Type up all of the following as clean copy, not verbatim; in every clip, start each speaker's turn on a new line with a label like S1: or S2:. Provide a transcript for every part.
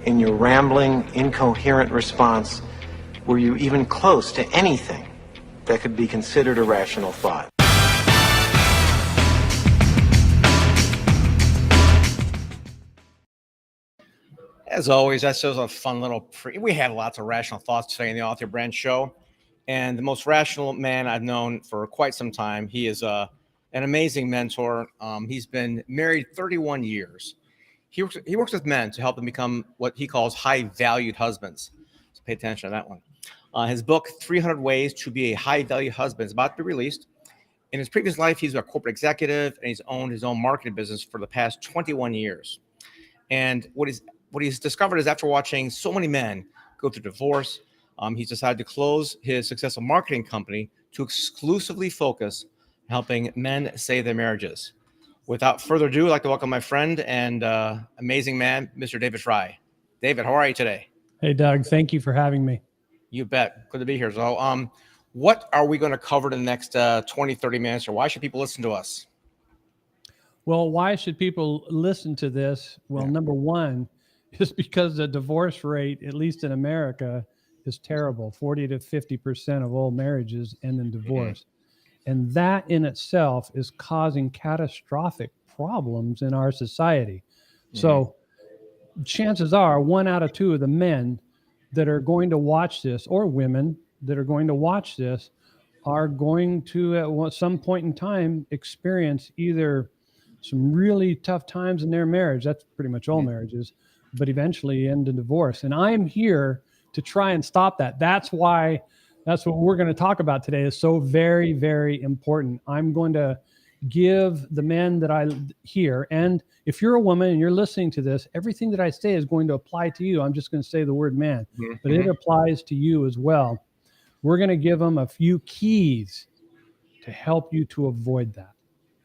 S1: in your rambling, incoherent response were you even close to anything that could be considered a rational thought?
S2: As always, that's just a fun little we have lots of rational thoughts today in the Author Brand Show. And the most rational man I've known for quite some time. He is an amazing mentor. He's been married 31 years. He works with men to help them become what he calls high-valued husbands. So pay attention to that one. His book, 300 Ways to be a High-Value Husband, is about to be released. In his previous life, he's a corporate executive, and he's owned his own marketing business for the past 21 years. And what he's discovered is after watching so many men go through divorce, he's decided to close his successful marketing company to exclusively focus on helping men save their marriages. Without further ado, I'd like to welcome my friend and amazing man, Mr. David Frey. David, how are you today?
S3: Hey, Doug. Thank you for having me.
S2: You bet. Good to be here. So what are we going to cover in the next 20, 30 minutes, or why should people listen to us?
S3: Well, why should people listen to this? Well, number one is because the divorce rate, at least in America, is terrible. 40 to 50% of all marriages end in divorce. And that in itself is causing catastrophic problems in our society. So chances are 1 out of 2 of the men that are going to watch this, or women that are going to watch this, are going to at some point in time experience either some really tough times in their marriage. That's pretty much all marriages, but eventually end in divorce. And I'm here to try and stop that. That's why that's what we're going to talk about today is so very, very important. I'm going to give the men that I hear, and if you're a woman and you're listening to this, everything that I say is going to apply to you. I'm just going to say the word man, but it applies to you as well. We're going to give them a few keys to help you to avoid that.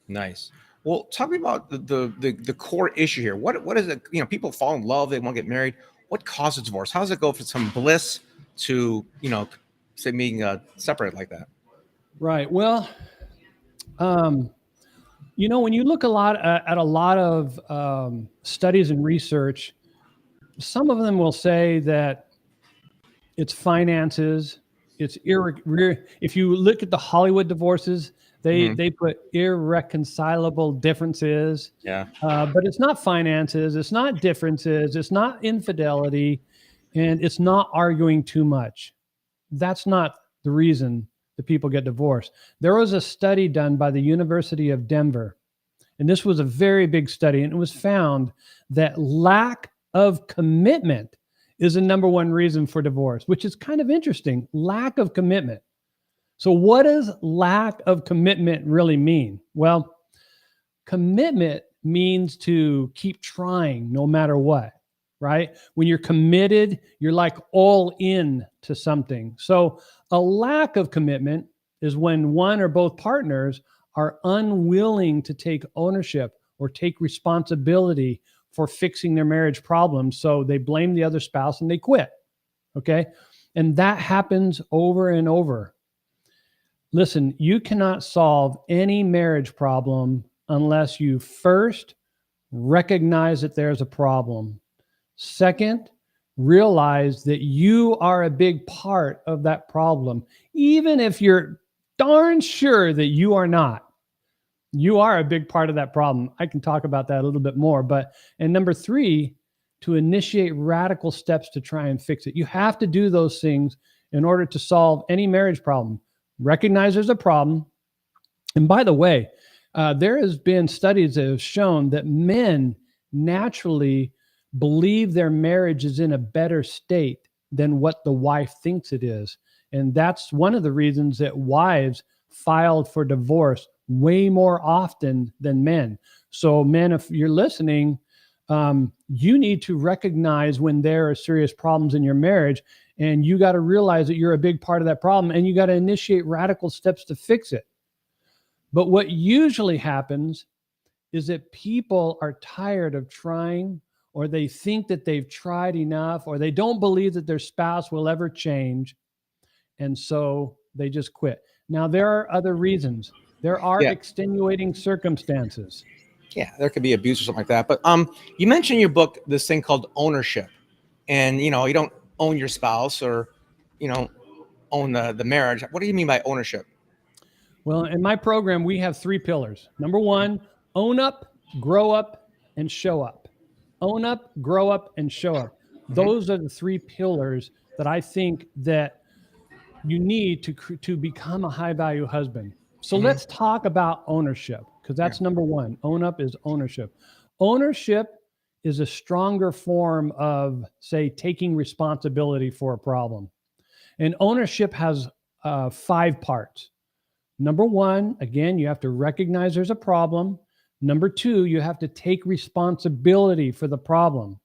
S2: Nice. Well, talk me about the core issue here. What is it? People fall in love, they want to get married. What causes divorce? How does it go from some bliss to, say being separated like that?
S3: Right. Well, when you look at a lot of studies and research, some of them will say that it's finances. It's if you look at the Hollywood divorces, they put irreconcilable differences. Yeah. But it's not finances. It's not differences. It's not infidelity, and it's not arguing too much. That's not the reason that people get divorced. There was a study done by the University of Denver, and this was a very big study, and it was found that lack of commitment is the number one reason for divorce, which is kind of interesting. Lack of commitment. So what does lack of commitment really mean? Well, commitment means to keep trying no matter what, right? When you're committed, you're like all in to something. So a lack of commitment is when one or both partners are unwilling to take ownership or take responsibility for fixing their marriage problems. So they blame the other spouse and they quit. Okay. And that happens over and over. Listen, you cannot solve any marriage problem unless you first recognize that there's a problem. Second, realize that you are a big part of that problem, even if you're darn sure that you are not. You are a big part of that problem. I can talk about that a little bit more. And number 3, to initiate radical steps to try and fix it. You have to do those things in order to solve any marriage problem. Recognize there's a problem. And by the way, there has been studies that have shown that men naturally believe their marriage is in a better state than what the wife thinks it is. And that's one of the reasons that wives filed for divorce way more often than men. So men, if you're listening, you need to recognize when there are serious problems in your marriage, and you got to realize that you're a big part of that problem, and you got to initiate radical steps to fix it. But what usually happens is that people are tired of trying, or they think that they've tried enough, or they don't believe that their spouse will ever change. And so they just quit. Now, there are other reasons. There are extenuating circumstances.
S2: Yeah, there could be abuse or something like that. But you mentioned in your book this thing called ownership. and you don't own your spouse or own the marriage. What do you mean by ownership?
S3: Well, in my program, we have 3 pillars. Number 1, own up, grow up, and show up. Own up, grow up, and show up. Those are the 3 pillars that I think that you need to become a high-value husband. So let's talk about ownership, because that's number 1. Own up is ownership. Ownership is a stronger form of, say, taking responsibility for a problem. And ownership has 5 parts. Number 1, again, you have to recognize there's a problem. Number 2, you have to take responsibility for the problem.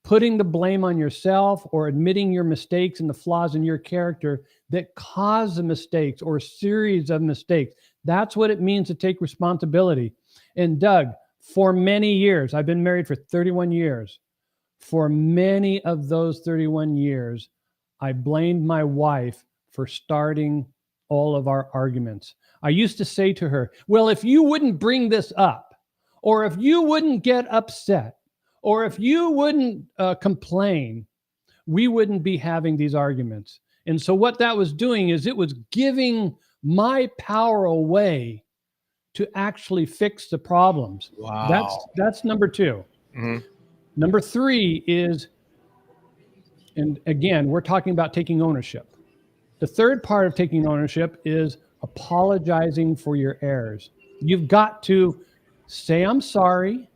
S3: Putting the blame on yourself or admitting your mistakes and the flaws in your character that cause the mistakes or a series of mistakes. That's what it means to take responsibility. And Doug, for many years, I've been married for 31 years. For many of those 31 years, I blamed my wife for starting all of our arguments. I used to say to her, well, if you wouldn't bring this up, or if you wouldn't get upset, or if you wouldn't complain, we wouldn't be having these arguments. And so what that was doing is it was giving my power away to actually fix the problems.
S2: Wow.
S3: That's number 2. Number 3 is, and again, we're talking about taking ownership. The third part of taking ownership is apologizing for your errors. You've got to say, I'm sorry,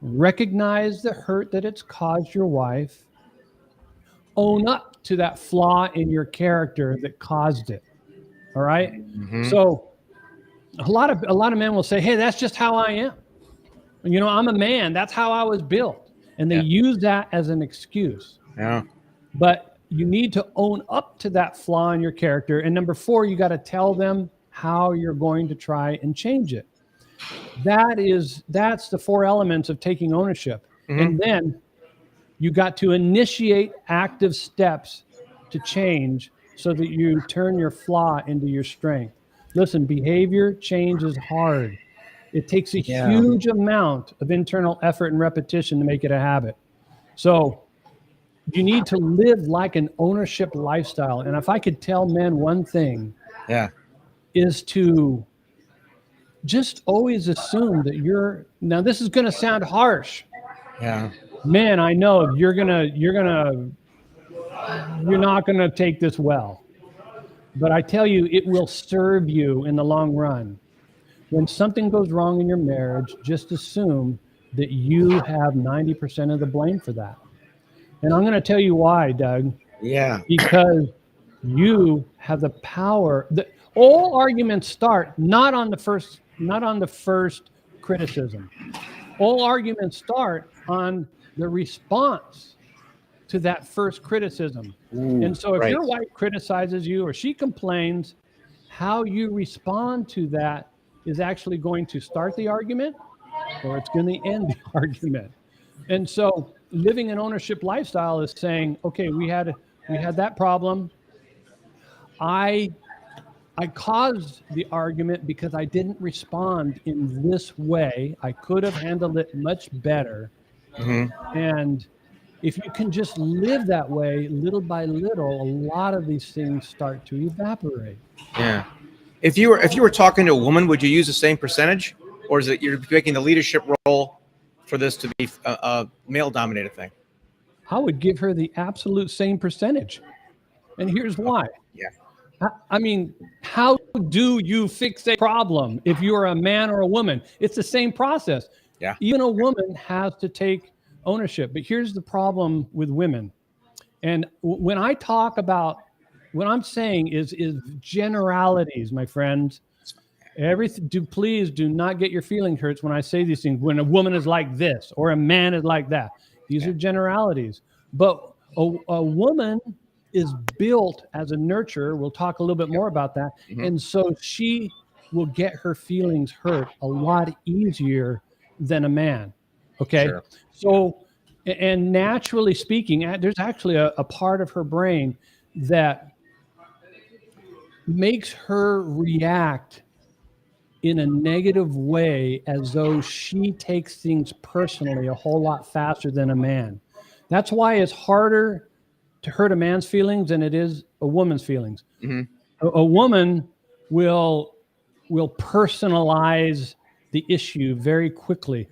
S3: recognize the hurt that it's caused your wife, own up to that flaw in your character that caused it. All right. So a lot of men will say, hey, that's just how I am. I'm a man. That's how I was built. And they use that as an excuse.
S2: Yeah.
S3: But you need to own up to that flaw in your character. And number 4, you got to tell them how you're going to try and change it. That's the 4 elements of taking ownership. And then you got to initiate active steps to change so that you turn your flaw into your strength. Listen, behavior change is hard. It takes a huge amount of internal effort and repetition to make it a habit. So you need to live like an ownership lifestyle. And if I could tell men one thing, is to just always assume that now this is going to sound harsh.
S2: Yeah.
S3: Man, I know you're not going to take this well. But I tell you, it will serve you in the long run. When something goes wrong in your marriage, just assume that you have 90% of the blame for that. And I'm going to tell you why, Doug.
S2: Yeah.
S3: Because you have the power. All arguments start not on the first criticism. All arguments start on the response to that first criticism. And so if your wife criticizes you or she complains, how you respond to that is actually going to start the argument or it's going to end the argument. And so living an ownership lifestyle is saying, okay, we had that problem. I caused the argument because I didn't respond in this way. I could have handled it much better. And if you can just live that way, little by little, a lot of these things start to evaporate.
S2: Yeah. If you were talking to a woman, would you use the same percentage, or is it you're making the leadership role for this to be a male-dominated thing?
S3: I would give her the absolute same percentage. And here's why. I mean, how do you fix a problem if you're a man or a woman? It's the same process.
S2: Yeah.
S3: Even a woman has to take ownership. But here's the problem with women. And when I talk about, what I'm saying is generalities, my friends. Please do not get your feelings hurt when I say these things. When a woman is like this or a man is like that. These are generalities. But a woman is built as a nurturer. We'll talk a little bit more about that. And so she will get her feelings hurt a lot easier than a man. Okay. Sure. So, and naturally speaking, there's actually a part of her brain that makes her react in a negative way as though she takes things personally a whole lot faster than a man. That's why it's harder to hurt a man's feelings than it is a woman's feelings. A woman will personalize the issue very quickly,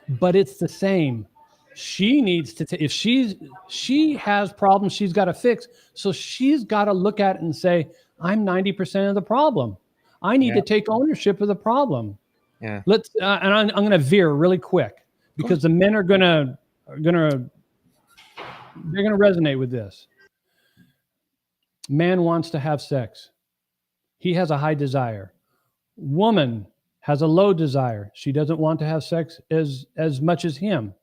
S3: but it's the same. She needs to if she has problems she's got to fix, so she's got to look at it and say, I'm 90% of the problem. I need to take ownership of the problem.
S2: Yeah.
S3: Let's and I'm going to veer really quick because the men are going to resonate with this. Man wants to have sex. He has a high desire. Woman has a low desire. She doesn't want to have sex as much as him.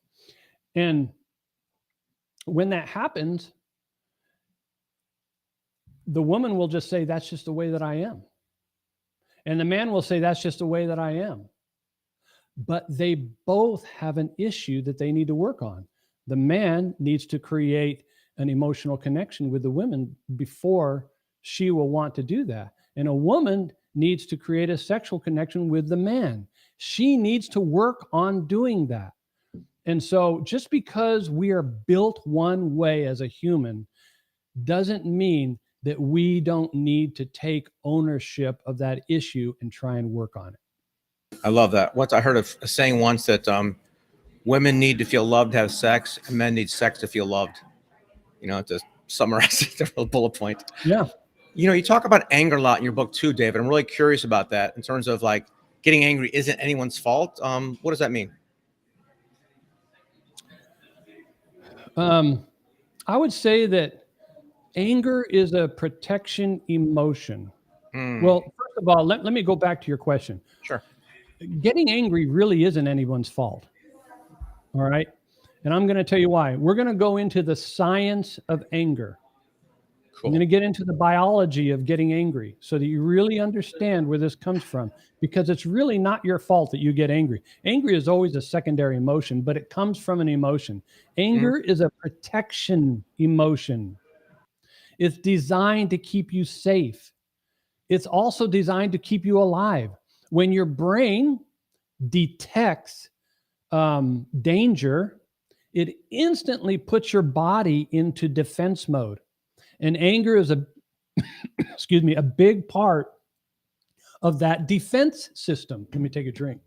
S3: And when that happens, the woman will just say, that's just the way that I am. And the man will say, that's just the way that I am. But they both have an issue that they need to work on. The man needs to create an emotional connection with the women before she will want to do that. And a woman needs to create a sexual connection with the man. She needs to work on doing that. And so just because we are built one way as a human doesn't mean that we don't need to take ownership of that issue and try and work on it.
S2: I love that. Once I heard a saying once that women need to feel loved to have sex, and men need sex to feel loved. You know, to summarize the real bullet point.
S3: Yeah.
S2: You know, you talk about anger a lot in your book too, David. I'm really curious about that in terms of like getting angry isn't anyone's fault. What does that mean?
S3: I would say that anger is a protection emotion. Well, first of all, let me go back to your question.
S2: Sure.
S3: Getting angry really isn't anyone's fault. All right. And I'm going to tell you why. We're going to go into the science of anger.
S2: Cool.
S3: I'm going to get into the biology of getting angry so that you really understand where this comes from, because it's really not your fault that you get angry. Angry is always a secondary emotion, but it comes from an emotion. Anger is a protection emotion. It's designed to keep you safe. It's also designed to keep you alive. When your brain detects danger, it instantly puts your body into defense mode. And anger is a big part of that defense system. Let me take a drink.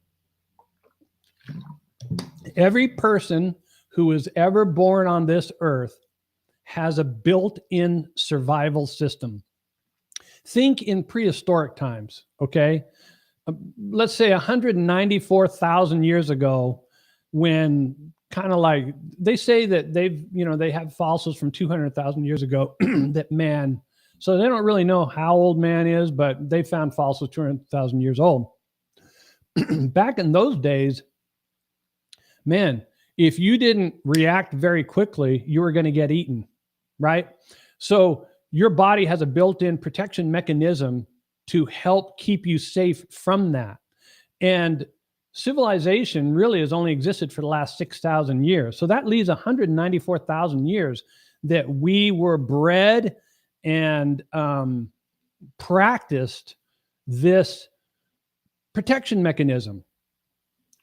S3: Every person who is ever born on this earth has a built-in survival system. Think in prehistoric times, okay? Let's say 194,000 years ago, when kind of like they say that they have fossils from 200,000 years ago that man, so they don't really know how old man is, but they found fossils 200,000 years old. Back in those days, man, if you didn't react very quickly, you were going to get eaten, right? So your body has a built-in protection mechanism to help keep you safe from that. And civilization really has only existed for the last 6,000 years. So that leaves 194,000 years that we were bred and practiced this protection mechanism.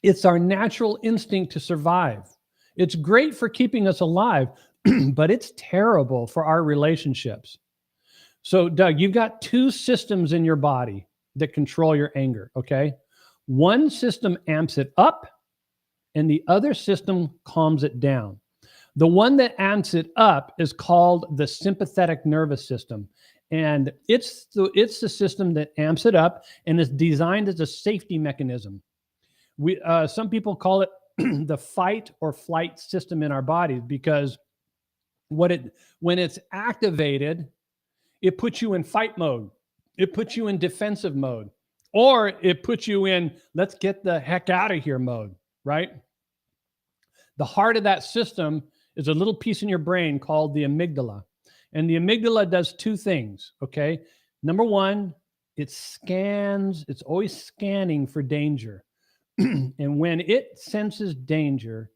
S3: It's our natural instinct to survive. It's great for keeping us alive, but it's terrible for our relationships. So, Doug, you've got two systems in your body that control your anger, okay? One system amps it up, and the other system calms it down. The one that amps it up is called the sympathetic nervous system. And it's the system that amps it up and is designed as a safety mechanism. Some people call it the fight or flight system in our bodies, because when it's activated, it puts you in fight mode. It puts you in defensive mode. Or it puts you in, let's get the heck out of here mode, right? The heart of that system is a little piece in your brain called the amygdala. And the amygdala does two things, okay? Number one, it's always scanning for danger. And when it senses danger,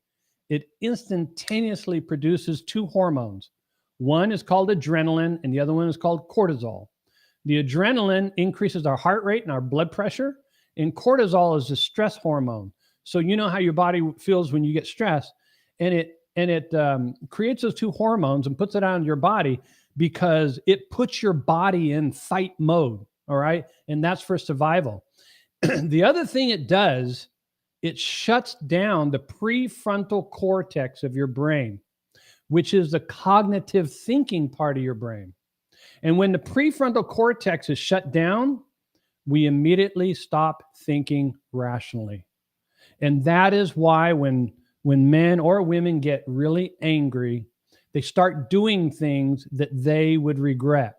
S3: it instantaneously produces two hormones. One is called adrenaline, and the other one is called cortisol. The adrenaline increases our heart rate and our blood pressure, and cortisol is a stress hormone. So you know how your body feels when you get stressed, and and it creates those two hormones and puts it on your body because it puts your body in fight mode. All right. And that's for survival. The other thing it does, it shuts down the prefrontal cortex of your brain, which is the cognitive thinking part of your brain. And when the prefrontal cortex is shut down, we immediately stop thinking rationally. And that is why when men or women get really angry, they start doing things that they would regret.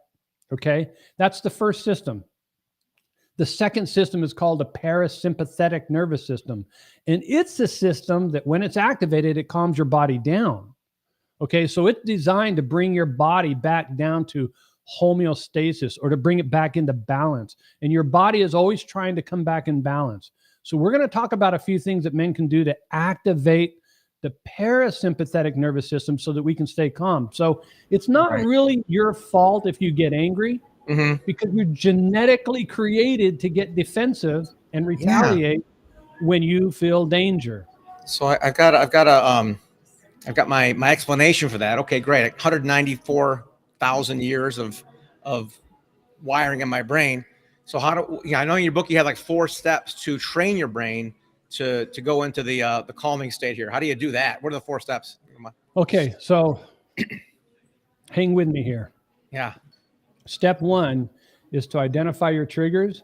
S3: Okay? That's the first system. The second system is called the parasympathetic nervous system. And it's a system that when it's activated, it calms your body down. Okay, so it's designed to bring your body back down to homeostasis or to bring it back into balance. And your body is always trying to come back in balance. So we're going to talk about a few things that men can do to activate the parasympathetic nervous system so that we can stay calm. So it's not really your fault if you get angry. Because you're genetically created to get defensive and retaliate when you feel danger.
S2: So I've got my explanation for that. Okay, great. 194,000 years of wiring in my brain. So I know in your book you had like 4 steps to train your brain to go into the calming state here. How do you do that? What are the 4 steps?
S3: Okay, so hang with me here.
S2: Yeah.
S3: Step 1 is to identify your triggers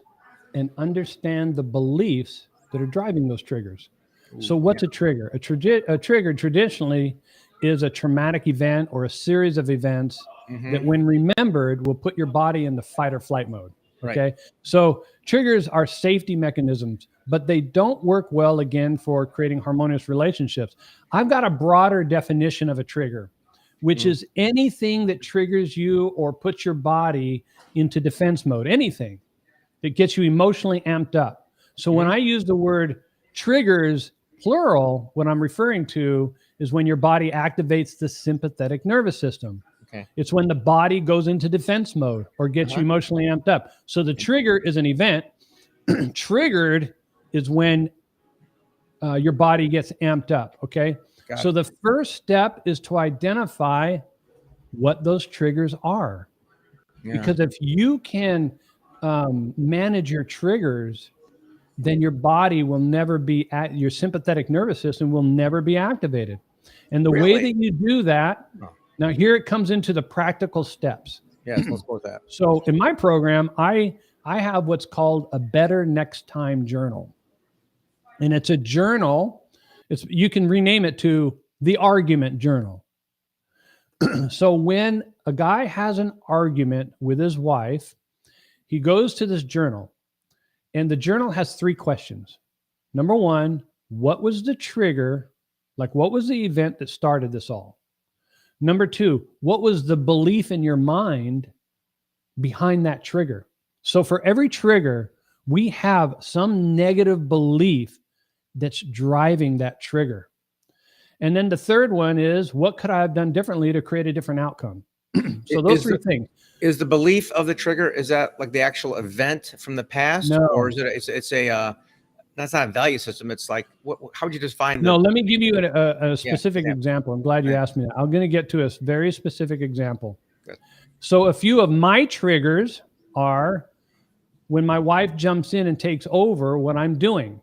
S3: and understand the beliefs that are driving those triggers. So what's a trigger? A trigger traditionally is a traumatic event or a series of events that when remembered will put your body in the fight or flight mode. Okay. So triggers are safety mechanisms, but they don't work well again for creating harmonious relationships. I've got a broader definition of a trigger, which is anything that triggers you or puts your body into defense mode, anything that gets you emotionally amped up. So when I use the word triggers, plural, what I'm referring to is when your body activates the sympathetic nervous system. Okay. It's when the body goes into defense mode or gets you emotionally amped up. So the trigger is an event. Triggered is when your body gets amped up, okay? So the first step is to identify what those triggers are. Because if you can manage your triggers, then your body will never be your sympathetic nervous system will never be activated. And the way that you do that, now here it comes into the practical steps.
S2: Yes, let's go with that.
S3: So in my program, I have what's called a Better Next Time journal. And it's a journal. You can rename it to the argument journal. So when a guy has an argument with his wife, he goes to this journal, and the journal has 3 questions. Number 1, what was the trigger? Like, what was the event that started this all? Number 2, what was the belief in your mind behind that trigger? So for every trigger, we have some negative belief that's driving that trigger. And then the third one is, what could I have done differently to create a different outcome? So those 3 things.
S2: Is the belief of the trigger, is that like the actual event from the past?
S3: No.
S2: Or is it, that's not a value system. It's like, how would you define
S3: No, let me give you a specific example. I'm glad you asked me that. I'm going to get to a very specific example.
S2: Good.
S3: So a few of my triggers are when my wife jumps in and takes over what I'm doing.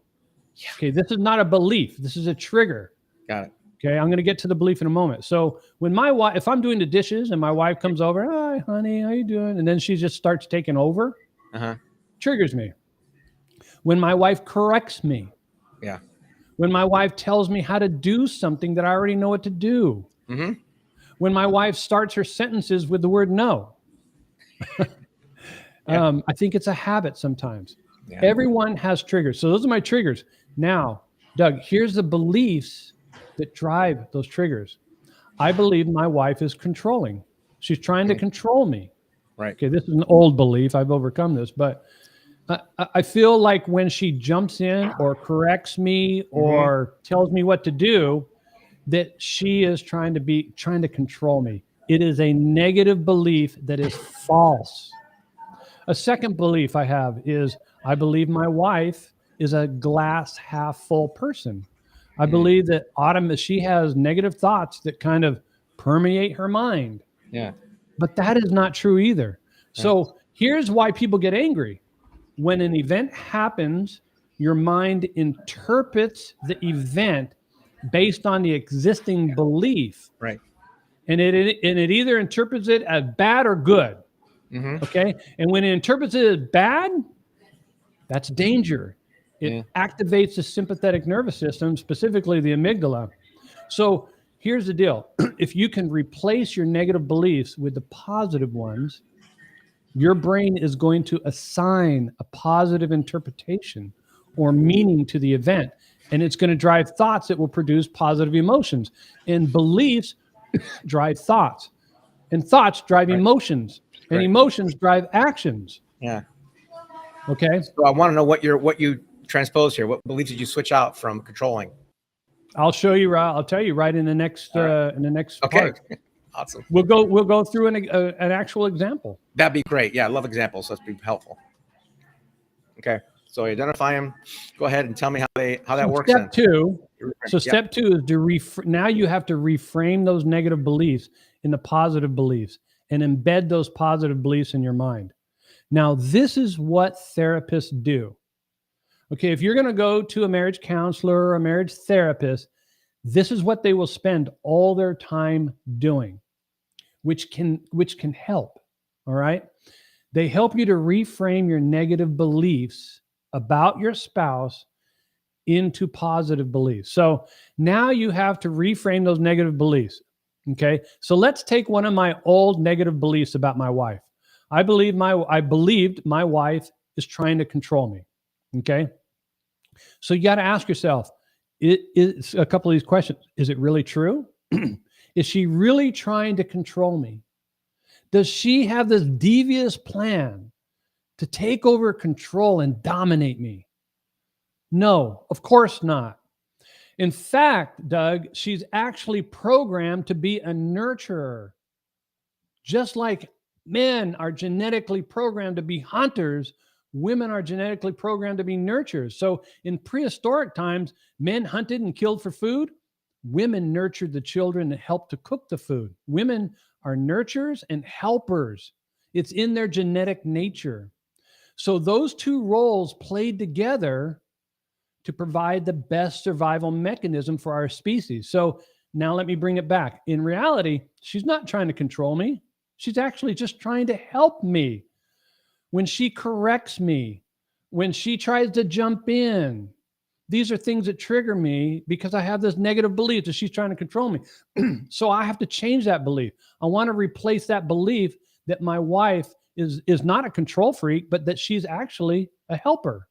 S3: Okay, this is not a belief. This is a trigger.
S2: Got it.
S3: Okay, I'm going to get to the belief in a moment. So when my wife, if I'm doing the dishes and my wife comes over, hi, honey, how you doing? And then she just starts taking over, triggers me. When my wife corrects me.
S2: Yeah.
S3: When my wife tells me how to do something that I already know what to do. When my wife starts her sentences with the word no. I think it's a habit sometimes. Everyone has triggers. So those are my triggers. Now, Doug, here's the beliefs that drive those triggers. I believe my wife is controlling. She's trying to control me.
S2: Right.
S3: Okay, this is an old belief. I've overcome this, but I feel like when she jumps in or corrects me or tells me what to do, that she is trying to control me. It is a negative belief that is false. A second belief I have is I believe my wife is a glass half full person. I believe that she has negative thoughts that kind of permeate her mind.
S2: Yeah.
S3: But that is not true either. So here's why people get angry. When an event happens, your mind interprets the event based on the existing belief.
S2: Right.
S3: And it either interprets it as bad or good. Okay. And when it interprets it as bad, that's danger. It activates the sympathetic nervous system, specifically the amygdala. So here's the deal. If you can replace your negative beliefs with the positive ones, your brain is going to assign a positive interpretation or meaning to the event. And it's going to drive thoughts that will produce positive emotions. And beliefs drive thoughts. And thoughts drive emotions. And emotions drive actions.
S2: Yeah.
S3: Okay.
S2: So I want to know what you transpose here. What beliefs did you switch out from controlling?
S3: I'll show you. I'll tell you right in the next part.
S2: Awesome.
S3: We'll go through an actual example.
S2: That'd be great. Yeah, I love examples. That'd be helpful. Okay. So you identify them. Go ahead and tell me how that works.
S3: Step two. So step two is to now you have to reframe those negative beliefs into positive beliefs and embed those positive beliefs in your mind. Now, this is what therapists do. Okay, if you're going to go to a marriage counselor or a marriage therapist, this is what they will spend all their time doing, which can help. All right. They help you to reframe your negative beliefs about your spouse into positive beliefs. So now you have to reframe those negative beliefs. Okay. So let's take one of my old negative beliefs about my wife. I believed my wife is trying to control me. Okay. So you got to ask yourself, it's a couple of these questions. Is it really true? Is she really trying to control me? Does she have this devious plan to take over control and dominate me? No, of course not. In fact, Doug, she's actually programmed to be a nurturer. Just like men are genetically programmed to be hunters, women are genetically programmed to be nurturers. So in prehistoric times, men hunted and killed for food. Women nurtured the children that helped to cook the food. Women are nurturers and helpers. It's in their genetic nature. So those two roles played together to provide the best survival mechanism for our species. So now let me bring it back. In reality, she's not trying to control me. She's actually just trying to help me. When she corrects me, when she tries to jump in, these are things that trigger me because I have this negative belief that she's trying to control me. So I have to change that belief. I want to replace that belief that my wife is not a control freak, but that she's actually a helper.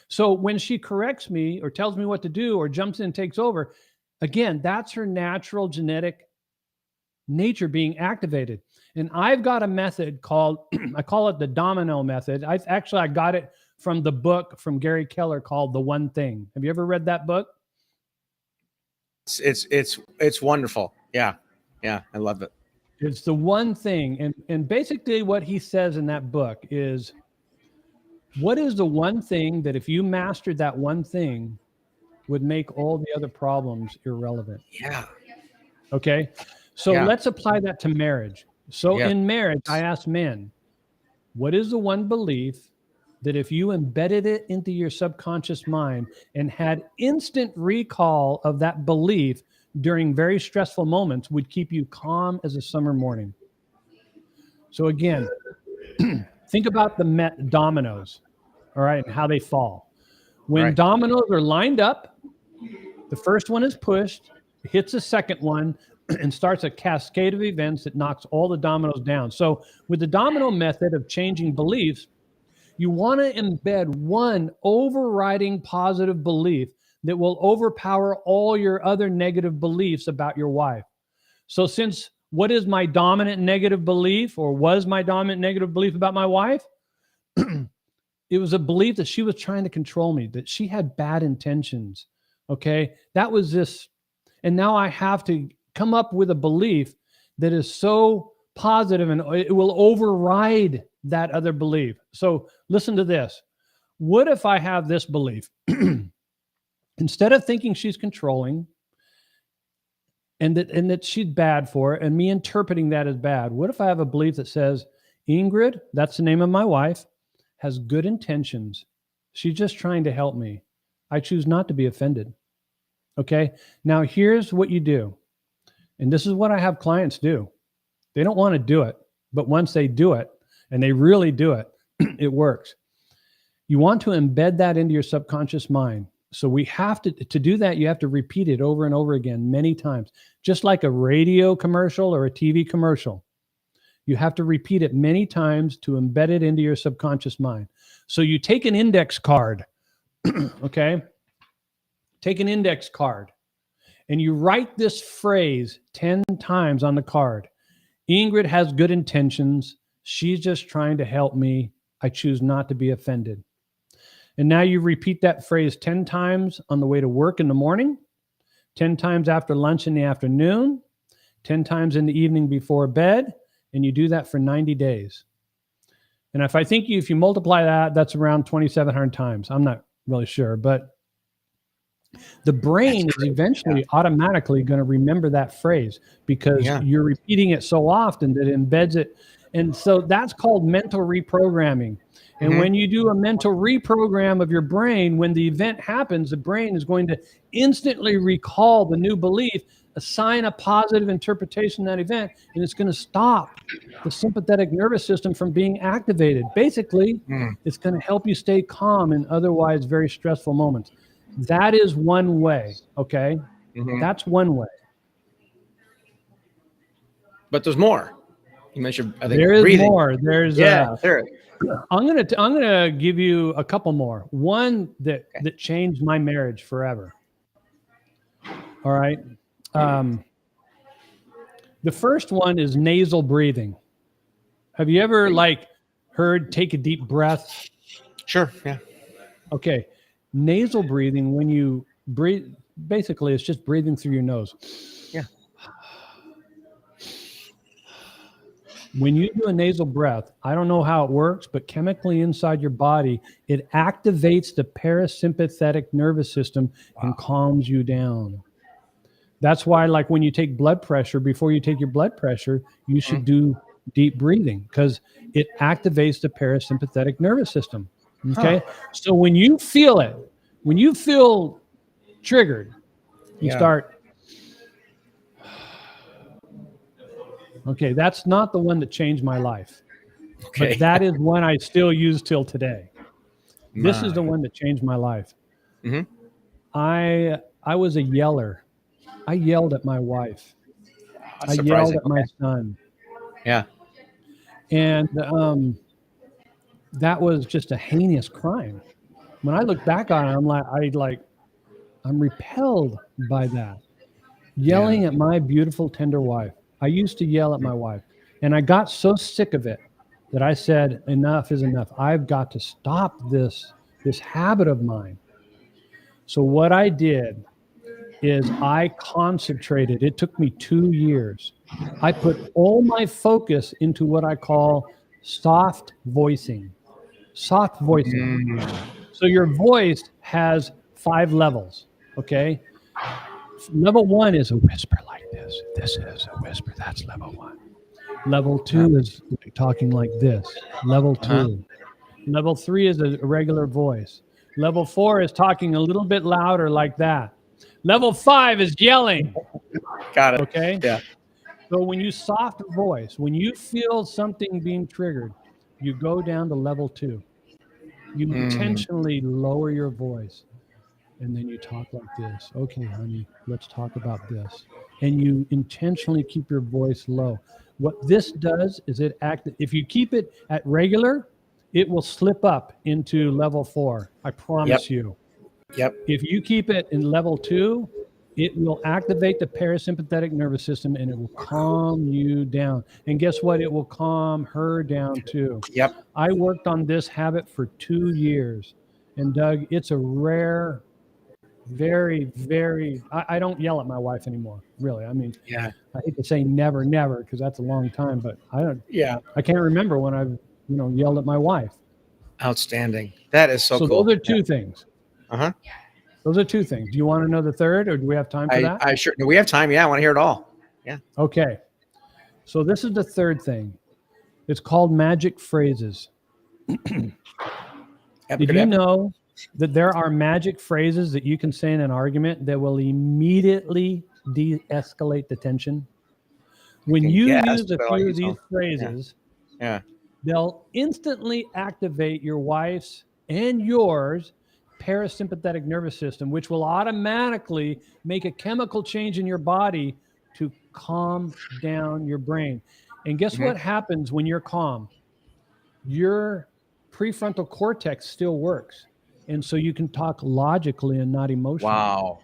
S3: So when she corrects me or tells me what to do or jumps in and takes over, again, that's her natural genetic nature being activated. And I've got a method called, I call it the Domino Method. I got it from the book from Gary Keller called The One Thing. Have you ever read that book?
S2: It's wonderful. Yeah. I love it.
S3: It's the one thing. And basically what he says in that book is, what is the one thing that if you mastered that one thing would make all the other problems irrelevant?
S2: Yeah.
S3: Okay. So let's apply that to marriage. So in marriage, I ask men, what is the one belief that if you embedded it into your subconscious mind and had instant recall of that belief during very stressful moments would keep you calm as a summer morning? So again, think about the dominoes, all right, and how they fall. When dominoes are lined up, the first one is pushed, hits the second one, and starts a cascade of events that knocks all the dominoes down. So with the domino method of changing beliefs, you want to embed one overriding positive belief that will overpower all your other negative beliefs about your wife. So since what is my dominant negative belief, or was my dominant negative belief about my wife? It was a belief that she was trying to control me, that she had bad intentions. Okay. That was this. And now I have to come up with a belief that is so positive and it will override that other belief. So listen to this. What if I have this belief? Instead of thinking she's controlling and that she's bad for it, and me interpreting that as bad, what if I have a belief that says, Ingrid, that's the name of my wife, has good intentions. She's just trying to help me. I choose not to be offended. Okay? Now, here's what you do. And this is what I have clients do. They don't want to do it, but once they do it, and they really do it, it works. You want to embed that into your subconscious mind. So we have to do that, you have to repeat it over and over again many times, just like a radio commercial or a TV commercial. You have to repeat it many times to embed it into your subconscious mind. So you take an index card, okay? Take an index card and you write this phrase 10 times on the card. Ingrid has good intentions. She's just trying to help me. I choose not to be offended. And now you repeat that phrase 10 times on the way to work in the morning, 10 times after lunch in the afternoon, 10 times in the evening before bed, and you do that for 90 days. And if you multiply that, that's around 2,700 times. I'm not really sure, but the brain is eventually automatically going to remember that phrase because you're repeating it so often that it embeds it. And so that's called mental reprogramming. And when you do a mental reprogram of your brain, when the event happens, the brain is going to instantly recall the new belief, assign a positive interpretation of that event, and it's going to stop the sympathetic nervous system from being activated. Basically, it's going to help you stay calm in otherwise very stressful moments. That is one way, okay? That's one way.
S2: But there's more. You mentioned, I think,
S3: there is
S2: breathing.
S3: more. There's
S2: there.
S3: I'm gonna give you a couple more. One that changed my marriage forever. All right. The first one is nasal breathing. Have you ever heard take a deep breath?
S2: Sure. Yeah.
S3: Okay. Nasal breathing, when you breathe, basically it's just breathing through your nose.
S2: Yeah.
S3: When you do a nasal breath, I don't know how it works, but chemically inside your body, it activates the parasympathetic nervous system and calms you down. That's why, when you take blood pressure, before you take your blood pressure, you should do deep breathing because it activates the parasympathetic nervous system. Okay. So when you feel it, when you feel triggered, you start. Okay, that's not the one that changed my life. Okay. But that is one I still use till today. This is the one that changed my life. I was a yeller. I yelled at my wife. I yelled at my son.
S2: Yeah.
S3: And that was just a heinous crime. When I look back on it, I'm repelled by that. Yelling at my beautiful, tender wife. I used to yell at my wife, and I got so sick of it that I said, enough is enough. I've got to stop this habit of mine. So what I did is I concentrated. It took me 2 years. I put all my focus into what I call soft voicing. Soft voicing. So your voice has 5 levels, okay? Level 1 is a whisper like this. This is a whisper. That's level 1. Level 2 is talking like this. Level 2. Level 3 is a regular voice. Level 4 is talking a little bit louder like that. Level 5 is yelling.
S2: Got it.
S3: Okay?
S2: Yeah.
S3: So when you soft voice, when you feel something being triggered, you go down to level 2. You intentionally lower your voice. And then you talk like this. Okay, honey, let's talk about this. And you intentionally keep your voice low. What this does is if you keep it at regular, it will slip up into level 4. I promise you.
S2: Yep.
S3: If you keep it in level 2, it will activate the parasympathetic nervous system and it will calm you down. And guess what? It will calm her down too.
S2: Yep.
S3: I worked on this habit for 2 years. And Doug, it's a rare, very, very, I don't yell at my wife anymore, really. I mean, I hate to say never, because that's a long time, but I can't remember when I've, yelled at my wife.
S2: Outstanding. That is so cool.
S3: So those are 2 things. Those are two things. Do you want to know the third, or do we have time for that?
S2: I sure. We have time. Yeah, I want to hear it all. Yeah.
S3: Okay. So this is the third thing. It's called magic phrases. Did you know that there are magic phrases that you can say in an argument that will immediately de-escalate the tension? When you use a few of these phrases, they'll instantly activate your wife's and yours parasympathetic nervous system, which will automatically make a chemical change in your body to calm down your brain. And guess what happens when you're calm? Your prefrontal cortex still works. And so you can talk logically and not emotionally.
S2: Wow.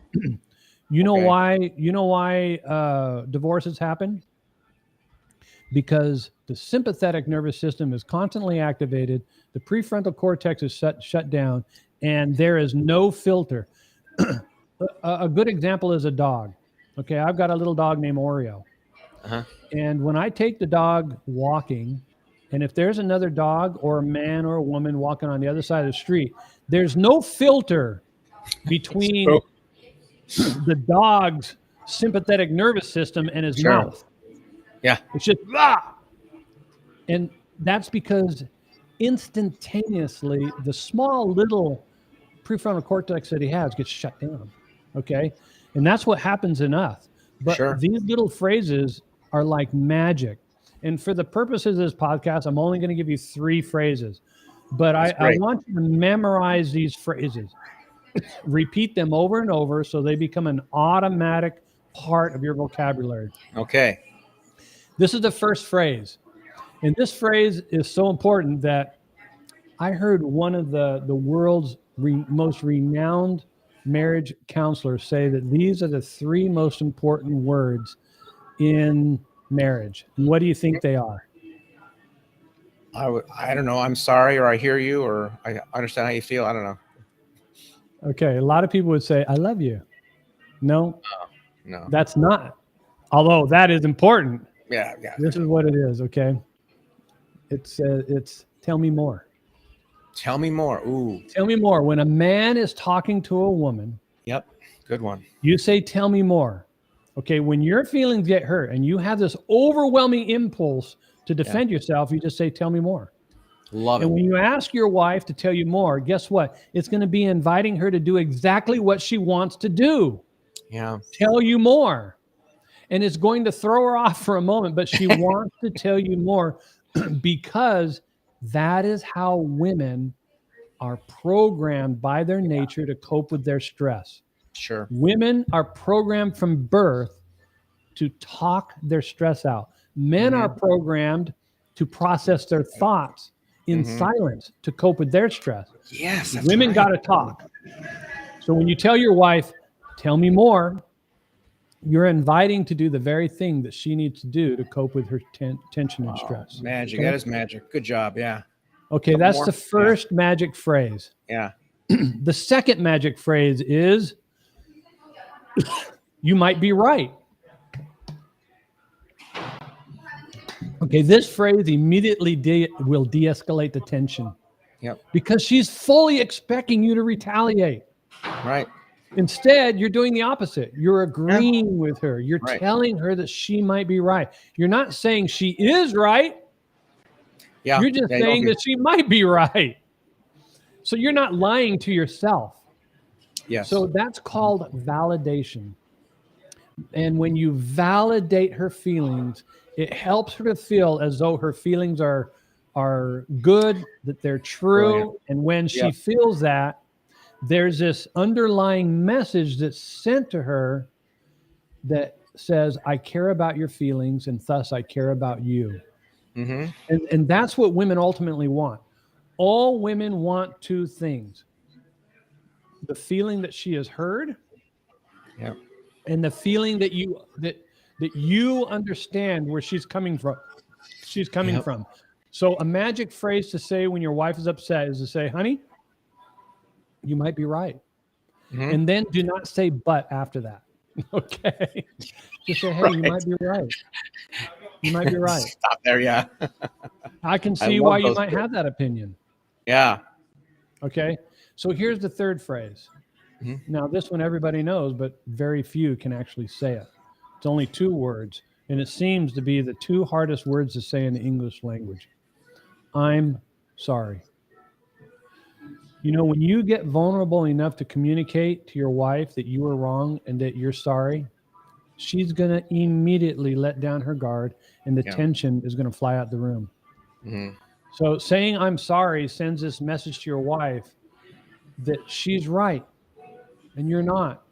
S3: You know why divorces happen? Because the sympathetic nervous system is constantly activated, the prefrontal cortex is shut down, and there is no filter. A good example is a dog. Okay, I've got a little dog named Oreo. And when I take the dog walking, and if there's another dog or a man or a woman walking on the other side of the street, there's no filter between the dog's sympathetic nervous system and his mouth.
S2: Yeah.
S3: It's just, and that's because instantaneously the small little prefrontal cortex that he has gets shut down. Okay. And that's what happens in us. But these little phrases are like magic. And for the purposes of this podcast, I'm only going to give you 3 phrases. But I want you to memorize these phrases. Repeat them over and over so they become an automatic part of your vocabulary.
S2: Okay.
S3: This is the first phrase. And this phrase is so important that I heard one of the world's most renowned marriage counselors say that these are the 3 most important words in marriage. And what do you think they are?
S2: I don't know. I'm sorry, or I hear you, or I understand how you feel. I don't know.
S3: Okay. A lot of people would say, I love you. No,
S2: no,
S3: that's not. Although that is important.
S2: Yeah.
S3: This is what it is. Okay. It's tell me more.
S2: Tell me more. Ooh.
S3: Tell me more. When a man is talking to a woman.
S2: Yep. Good one.
S3: You say, tell me more. Okay. When your feelings get hurt and you have this overwhelming impulse to defend yourself, you just say, tell me more.
S2: Love it.
S3: And when you ask your wife to tell you more, guess what? It's going to be inviting her to do exactly what she wants to do.
S2: Yeah.
S3: Tell you more. And it's going to throw her off for a moment, but she wants to tell you more because that is how women are programmed by their nature to cope with their stress.
S2: Sure.
S3: Women are programmed from birth to talk their stress out. Men are programmed to process their thoughts in silence to cope with their stress.
S2: Yes.
S3: Women got to talk. So when you tell your wife, tell me more, you're inviting to do the very thing that she needs to do to cope with her tension and stress.
S2: Magic.
S3: Okay?
S2: That is magic. Good job. Yeah.
S3: Okay, that's the first magic phrase.
S2: Yeah.
S3: The second magic phrase is, you might be right. Okay, this phrase immediately will de-escalate the tension.
S2: Yep.
S3: Because she's fully expecting you to retaliate.
S2: Right.
S3: Instead, you're doing the opposite. You're agreeing with her. You're telling her that she might be right. You're not saying she is right.
S2: Yeah.
S3: You're just saying that she might be right. So you're not lying to yourself.
S2: Yes.
S3: So that's called validation. And when you validate her feelings, it helps her to feel as though her feelings are good, that they're true. Brilliant. And when she feels that, there's this underlying message that's sent to her that says, I care about your feelings, and thus I care about you. And that's what women ultimately want. All women want 2 things. The feeling that she is heard, and the feeling that you understand where she's coming from. From. So a magic phrase to say when your wife is upset is to say, honey, you might be right. And then do not say but after that. Okay. Just say, hey, you might be right. You might be right.
S2: Stop there. Yeah.
S3: I can see why you might have that opinion.
S2: Yeah.
S3: Okay. So here's the third phrase. Now, this one everybody knows, but very few can actually say it. It's only 2 words, and it seems to be the 2 hardest words to say in the English language. I'm sorry. You know, when you get vulnerable enough to communicate to your wife that you were wrong and that you're sorry, she's going to immediately let down her guard, and the tension is going to fly out the room. So saying I'm sorry sends this message to your wife that she's right and you're not.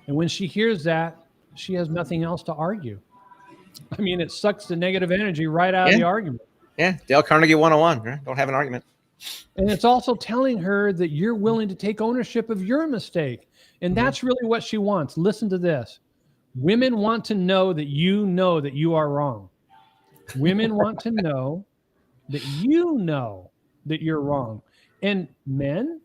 S3: And when she hears that, she has nothing else to argue. I mean, it sucks the negative energy right out of the argument.
S2: Yeah, Dale Carnegie 101, right? Don't have an argument.
S3: And it's also telling her that you're willing to take ownership of your mistake. And that's really what she wants. Listen to this. Women want to know that you are wrong. Women want to know that that you're wrong. And men,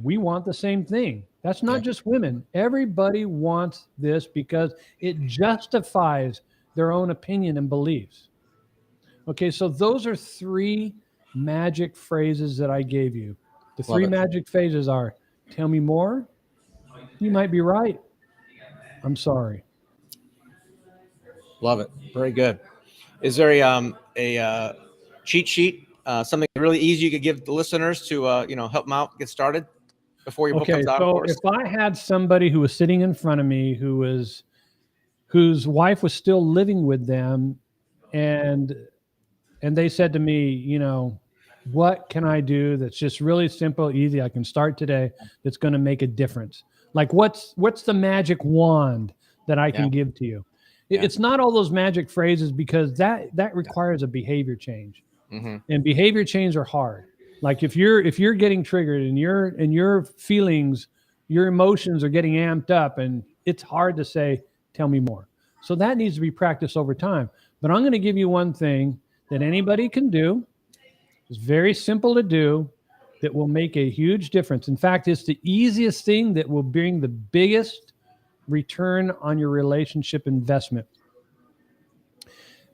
S3: we want the same thing. That's not just women. Everybody wants this because it justifies their own opinion and beliefs. Okay, so those are 3 magic phrases that I gave you. The 3 magic phrases are, tell me more. You might be right. I'm sorry.
S2: Love it. Very good. Is there a cheat sheet, something really easy you could give the listeners to help them out, get started before your book comes out?
S3: So if I had somebody who was sitting in front of me whose wife was still living with them, and they said to me, what can I do that's just really simple, easy, I can start today, that's going to make a difference? Like what's the magic wand that I can give to you? It's not all those magic phrases, because that requires a behavior change. And behavior change are hard. Like if you're getting triggered and your feelings, your emotions are getting amped up, and it's hard to say, tell me more. So that needs to be practiced over time. But I'm going to give you one thing that anybody can do. It's very simple to do, that will make a huge difference. In fact, it's the easiest thing that will bring the biggest return on your relationship investment.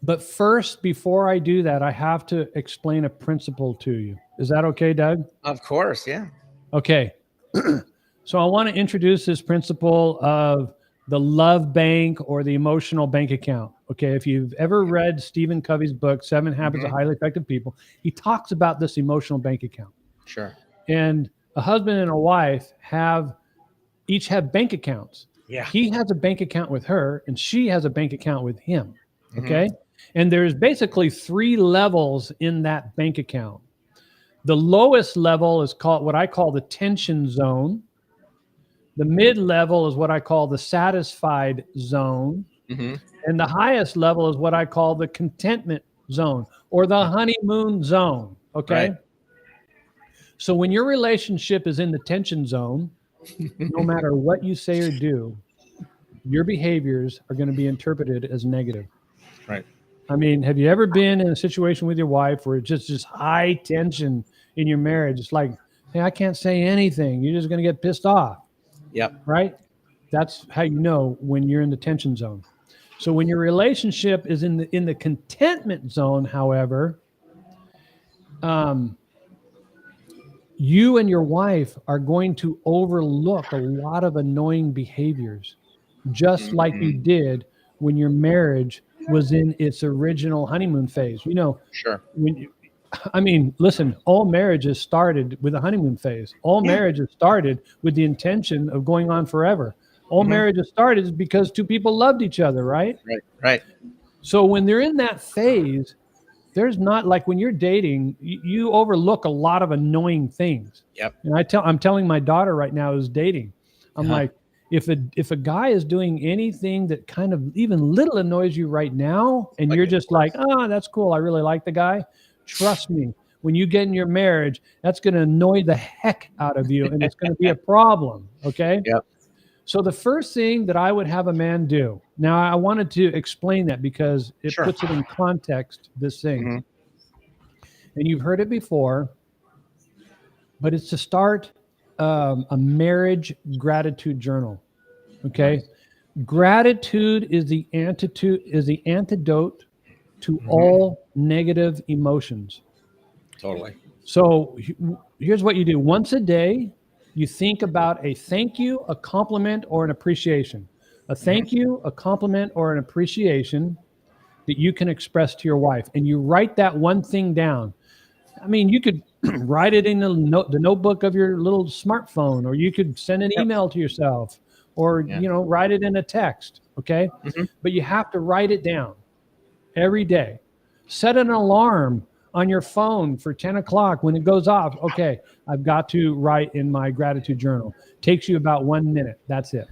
S3: But first, before I do that, I have to explain a principle to you. Is that okay, Doug?
S2: Of course, yeah.
S3: Okay. So I want to introduce this principle of the love bank or the emotional bank account. Okay. If you've ever read Stephen Covey's book, 7 Habits of Highly Effective People, he talks about this emotional bank account.
S2: Sure.
S3: And a husband and a wife each have bank accounts.
S2: Yeah.
S3: He has a bank account with her, and she has a bank account with him. Okay. And there's basically 3 levels in that bank account. The lowest level is called what I call the tension zone. The mid-level is what I call the satisfied zone. And the highest level is what I call the contentment zone, or the honeymoon zone. Okay. Right. So when your relationship is in the tension zone, no matter what you say or do, your behaviors are going to be interpreted as negative.
S2: Right.
S3: I mean, have you ever been in a situation with your wife where it's just high tension in your marriage? It's like, hey, I can't say anything. You're just going to get pissed off.
S2: Yep.
S3: Right? That's how you know when you're in the tension zone. So when your relationship is in the contentment zone, however, you and your wife are going to overlook a lot of annoying behaviors, just like you did when your marriage was in its original honeymoon phase.
S2: Sure.
S3: Listen, all marriages started with a honeymoon phase. All marriages started with the intention of going on forever. All marriages started because 2 people loved each other, right?
S2: Right.
S3: So when they're in that phase, there's not, like when you're dating, you overlook a lot of annoying things.
S2: Yep.
S3: And I'm telling my daughter right now who's dating, I'm like, if a guy is doing anything that kind of even little annoys you right now, and you're just like, oh, that's cool, I really like the guy, trust me, when you get in your marriage, that's going to annoy the heck out of you, and it's going to be a problem. Okay.
S2: Yep.
S3: So the first thing that I would have a man do, now I wanted to explain that because it puts it in context, this thing. And you've heard it before, but it's to start a marriage gratitude journal. Okay. Gratitude is the antidote to all negative emotions.
S2: Totally.
S3: So here's what you do. Once a day, you think about a thank you, a compliment, or an appreciation. A thank you, a compliment, or an appreciation that you can express to your wife. And you write that one thing down. I mean, you could write it in the notebook of your little smartphone, or you could send an email to yourself, or, write it in a text. Okay. But you have to write it down every day. Set an alarm on your phone for 10 o'clock. When it goes off, okay, I've got to write in my gratitude journal. Takes you about 1 minute. That's it.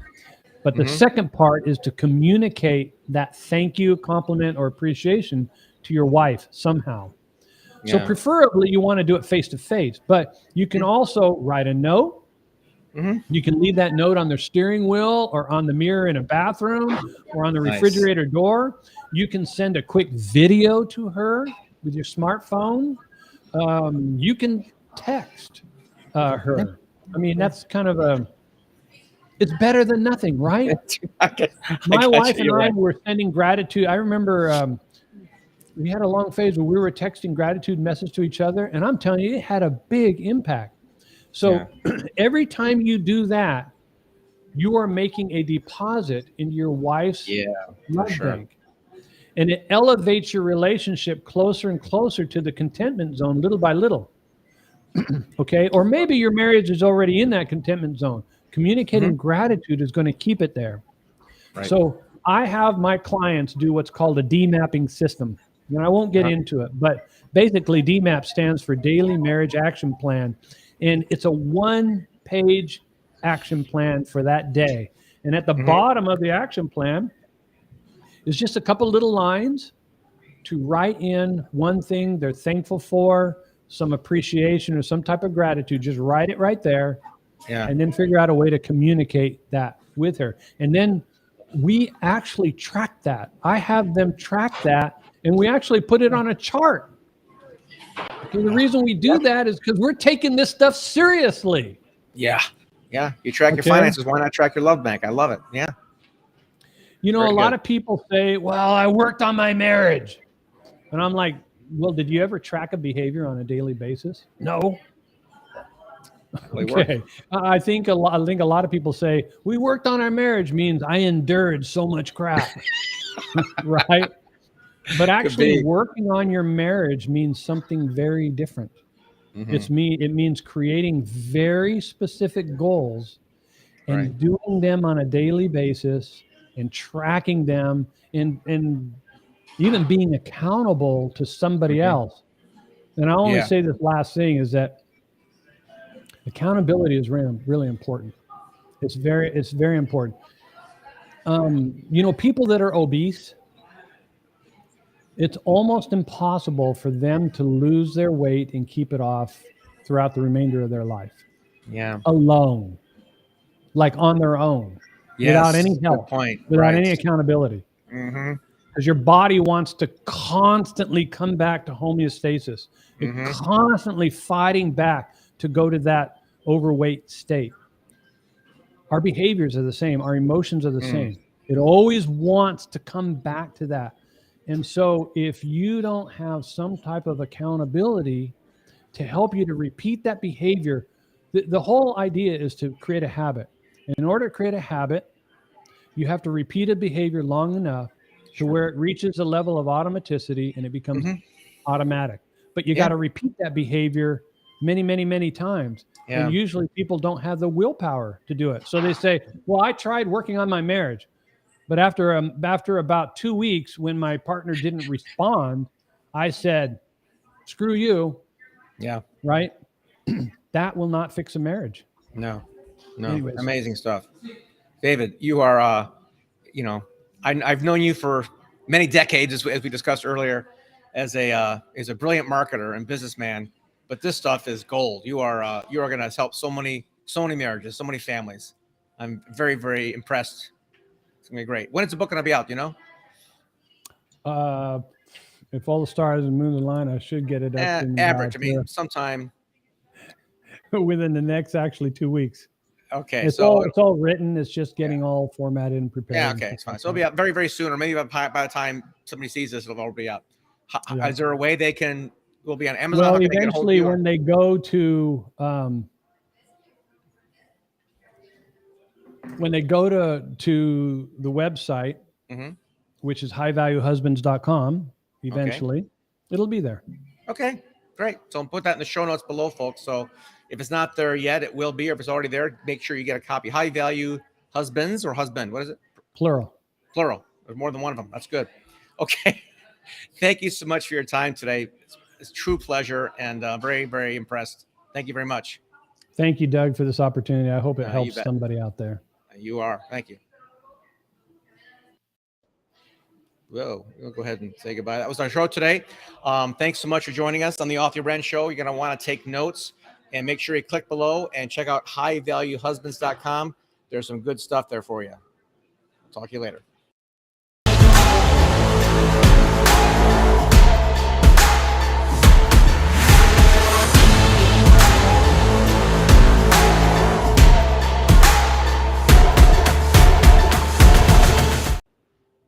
S3: But the second part is to communicate that thank you, compliment, or appreciation to your wife somehow. So preferably you want to do it face to face, but you can also write a note. You can leave that note on their steering wheel, or on the mirror in a bathroom, or on the refrigerator door. You can send a quick video to her with your smartphone. You can text her. I mean, that's kind of it's better than nothing, right? My wife and I were sending gratitude. I remember we had a long phase where we were texting gratitude messages to each other, and I'm telling you, it had a big impact. So every time you do that, you are making a deposit into your wife's love bank. And it elevates your relationship closer and closer to the contentment zone, little by little. Okay? Or maybe your marriage is already in that contentment zone. Communicating gratitude is going to keep it there. Right. So I have my clients do what's called a DMAPPing system. And I won't get into it, but basically DMAP stands for Daily Marriage Action Plan. And it's a 1-page action plan for that day. And at the bottom of the action plan is just a couple little lines to write in one thing they're thankful for, some appreciation or some type of gratitude. Just write it right there. And then figure out a way to communicate that with her. And then we actually track that. I have them track that, and we actually put it on a chart. Okay, the reason we do that is because we're taking this stuff seriously.
S2: Yeah. You track your finances. Why not track your love bank? I love it. Yeah.
S3: A lot of people say, well, I worked on my marriage. And I'm like, well, did you ever track a behavior on a daily basis? No. Okay. I think a lot of people say we worked on our marriage means I endured so much crap. Right? But actually working on your marriage means something very different. It means creating very specific goals and doing them on a daily basis and tracking them and even being accountable to somebody else. And I only say this last thing is that accountability is really, really important. It's very important. People that are obese, it's almost impossible for them to lose their weight and keep it off throughout the remainder of their life. Alone, like on their own, without any help, without any accountability. Because your body wants to constantly come back to homeostasis. It's constantly fighting back to go to that overweight state. Our behaviors are the same. Our emotions are the same. It always wants to come back to that. And so if you don't have some type of accountability to help you to repeat that behavior, the whole idea is to create a habit. And in order to create a habit, you have to repeat a behavior long enough to where it reaches a level of automaticity and it becomes automatic. But you got to repeat that behavior many, many, many times. And usually people don't have the willpower to do it. So they say, well, I tried working on my marriage. But after about 2 weeks, when my partner didn't respond, I said, screw you. Yeah. Right? That will not fix a marriage.
S2: No. Anyways. Amazing stuff. David, you are, I've known you for many decades, as we discussed earlier, as a brilliant marketer and businessman. But this stuff is gold. You are going to help so many marriages, so many families. I'm very, very impressed. It's going to be great. When is the book going to be out?
S3: If all the stars and moon align, I should get it up in
S2: average. Sometime
S3: within the next 2 weeks.
S2: Okay,
S3: it's all written. It's just getting all formatted and prepared.
S2: Yeah, okay, it's fine. So it'll be out very, very soon, or maybe by the time somebody sees this, it'll already be out. Is there a way will be on Amazon?
S3: Well, eventually, when they go to when they go to the website, which is highvaluehusbands.com, eventually, it'll be there.
S2: Okay, great. So I'll put that in the show notes below, folks. So if it's not there yet, it will be. Or if it's already there, make sure you get a copy. High Value Husbands or Husband? What is it?
S3: Plural.
S2: Plural. There's more than one of them. That's good. Okay. Thank you so much for your time today. It's a true pleasure and very, very impressed. Thank you very much.
S3: Thank you, Doug, for this opportunity. I hope it
S2: You
S3: helps
S2: bet.
S3: somebody out there.
S2: You are. Thank you. Whoa, we'll go ahead and say goodbye. That was our show today. Thanks so much for joining us on the Off Your Brand Show. You're going to want to take notes and make sure you click below and check out highvaluehusbands.com. There's some good stuff there for you. Talk to you later.